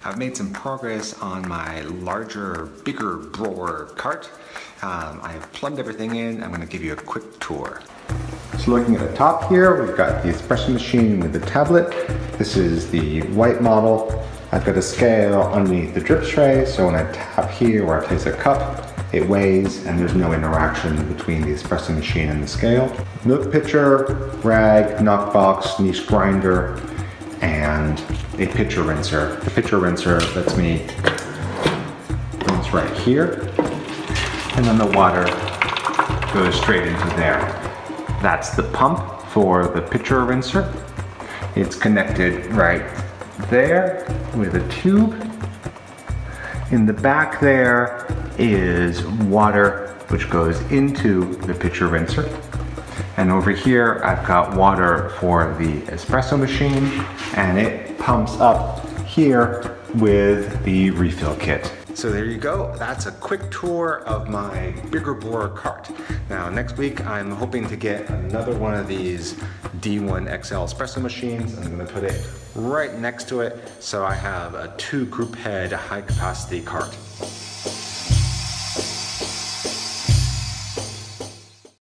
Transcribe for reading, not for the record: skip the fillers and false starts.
I've made some progress on my larger, bigger Bror cart. I've plugged everything in. I'm going to give you a quick tour. So looking at the top here, we've got the espresso machine with the tablet. This is the white model. I've got a scale underneath the drip tray, so when I tap here where I place a cup, it weighs and there's no interaction between the espresso machine and the scale. Milk pitcher, rag, knockbox, niche grinder, and a pitcher rinser. The pitcher rinser lets me rinse right here, and then the water goes straight into there. That's the pump for the pitcher rinser. It's connected right there with a tube. In the back there is water which goes into the pitcher rinser. And over here I've got water for the espresso machine, and it pumps up here with the refill kit. So there you go. That's a quick tour of my bigger Bror cart. Now next week I'm hoping to get another one of these D1 XL espresso machines. I'm going to put it right next to it so I have a 2 group head high capacity cart.